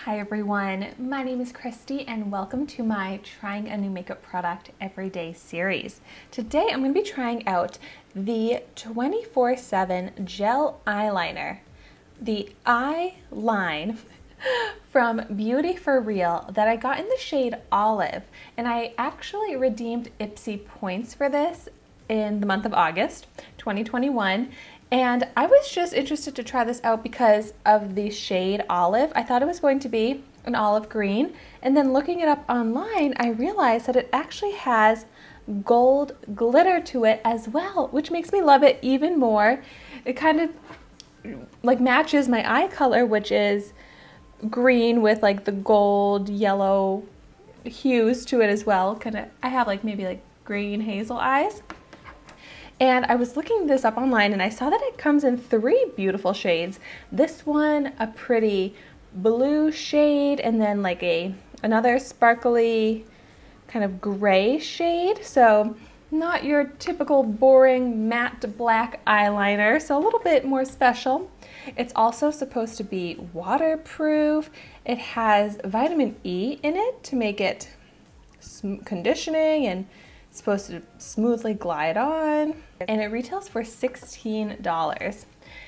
Hi everyone, my name is Christy and welcome to my Trying a New Makeup Product Everyday series. Today I'm going to be trying out the 24/7 Gel Eyeliner, the eye line from Beauty For Real that I got in the shade Olive, and I actually redeemed Ipsy points for this in the month of August 2021. And I was just interested to try this out because of the shade Olive. I thought it was going to be an olive green, and then looking it up online, I realized that it actually has gold glitter to it as well, which makes me love it even more. It kind of like matches my eye color, which is green with like the gold yellow hues to it as well. I have maybe green hazel eyes. And I was looking this up online and I saw that it comes in 3 beautiful shades. This one, a pretty blue shade, and then another sparkly kind of gray shade. So not your typical boring matte black eyeliner, so a little bit more special. It's also supposed to be waterproof. It has vitamin E in it to make it conditioning, and it's supposed to smoothly glide on, and it retails for $16.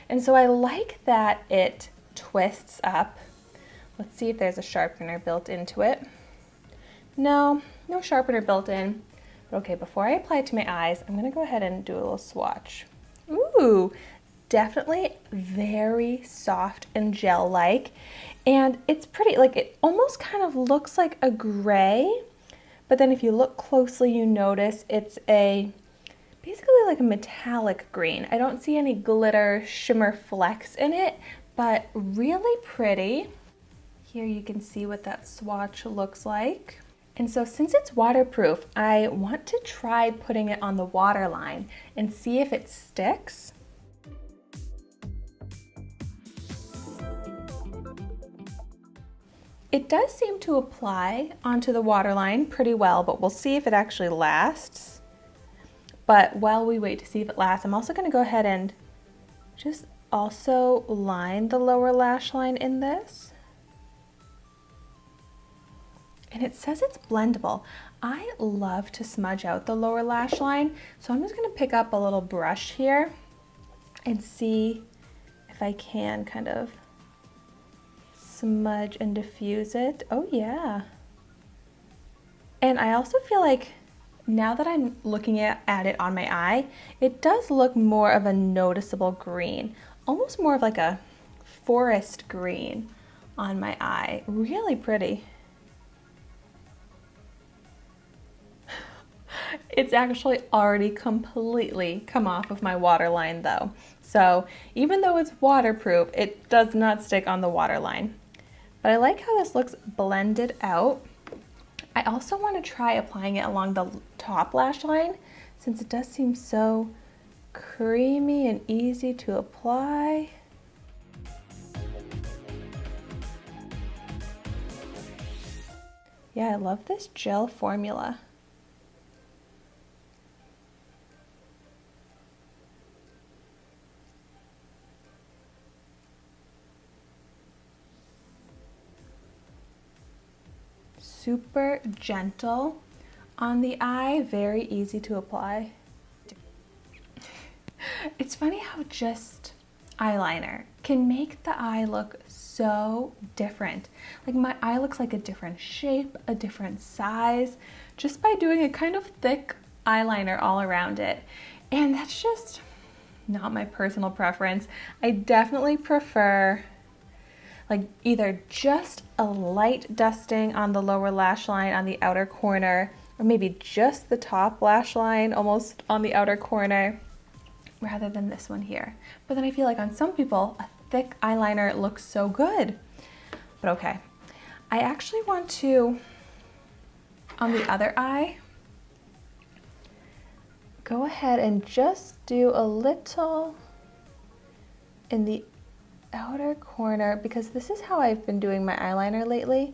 And so I like that it twists up. Let's see if there's a sharpener built into it. No sharpener built in. But okay, before I apply it to my eyes, I'm gonna go ahead and do a little swatch. Ooh, definitely very soft and gel-like. And it's pretty, it almost kind of looks like a gray. But then if you look closely, you notice it's basically like a metallic green. I don't see any glitter shimmer flecks in it, but really pretty. Here you can see what that swatch looks like. And so since it's waterproof, I want to try putting it on the waterline and see if it sticks. It does seem to apply onto the waterline pretty well, but we'll see if it actually lasts. But while we wait to see if it lasts, I'm also going to go ahead and just also line the lower lash line in this. And it says it's blendable. I love to smudge out the lower lash line, so I'm just going to pick up a little brush here and see if I can kind of smudge and diffuse it. Oh yeah. And I also feel like now that I'm looking at it on my eye, it does look more of a noticeable green, almost more of like a forest green on my eye. Really pretty. It's actually already completely come off of my waterline though. So even though it's waterproof, it does not stick on the waterline. But I like how this looks blended out. I also want to try applying it along the top lash line since it does seem so creamy and easy to apply. Yeah, I love this gel formula. Super gentle on the eye, very easy to apply. It's funny how just eyeliner can make the eye look so different. Like my eye looks like a different shape, a different size, just by doing a kind of thick eyeliner all around it. And that's just not my personal preference. I definitely prefer either just a light dusting on the lower lash line on the outer corner, or maybe just the top lash line almost on the outer corner, rather than this one here. But then I feel like on some people, a thick eyeliner looks so good. But okay, I actually want to, on the other eye, go ahead and just do a little in the outer corner, because this is how I've been doing my eyeliner lately.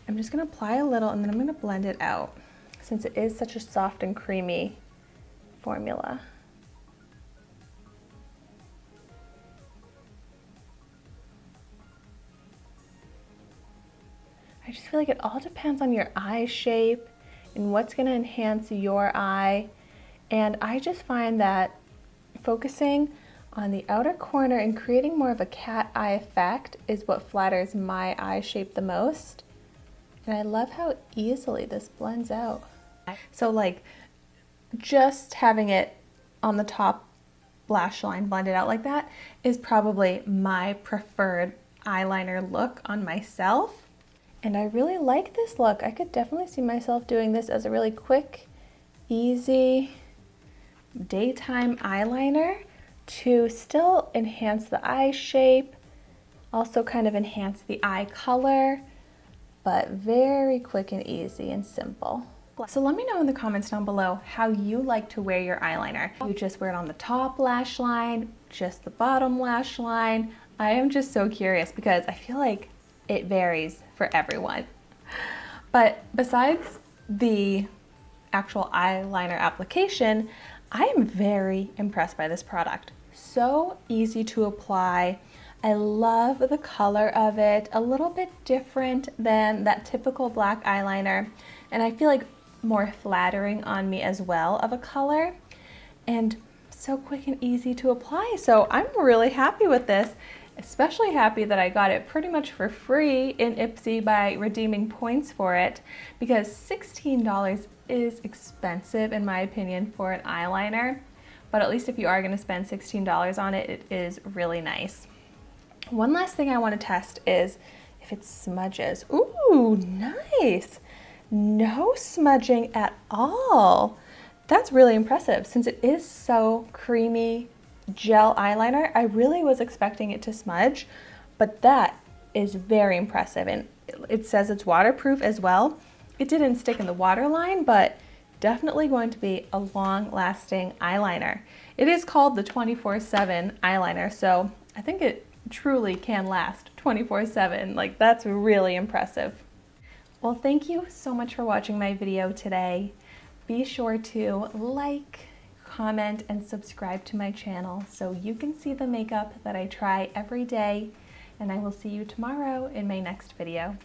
I'm just going to apply a little and then I'm going to blend it out since it is such a soft and creamy formula. I just feel like it all depends on your eye shape and what's gonna enhance your eye. And I just find that focusing on the outer corner and creating more of a cat eye effect is what flatters my eye shape the most. And I love how easily this blends out. So like just having it on the top lash line blended out like that is probably my preferred eyeliner look on myself. And I really like this look. I could definitely see myself doing this as a really quick, easy daytime eyeliner to still enhance the eye shape, also kind of enhance the eye color, but very quick and easy and simple. So let me know in the comments down below how you like to wear your eyeliner. You just wear it on the top lash line, just the bottom lash line. I am just so curious because I feel like it varies for everyone. But besides the actual eyeliner application, I am very impressed by this product. So easy to apply. I love the color of it, a little bit different than that typical black eyeliner, and I feel like more flattering on me as well of a color, and so quick and easy to apply. So I'm really happy with this, especially happy that I got it pretty much for free in Ipsy by redeeming points for it, because $16 is expensive in my opinion for an eyeliner, but at least if you are going to spend $16 on it, it is really nice. One last thing I want to test is if it smudges. Ooh, nice. No smudging at all. That's really impressive since it is so creamy gel eyeliner. I really was expecting it to smudge, but that is very impressive. And it says it's waterproof as well. It didn't stick in the water line, but definitely going to be a long-lasting eyeliner. It is called the 24/7 eyeliner, so I think it truly can last 24/7. Like, that's really impressive. Well, thank you so much for watching my video today. Be sure to like, comment, and subscribe to my channel so you can see the makeup that I try every day, and I will see you tomorrow in my next video.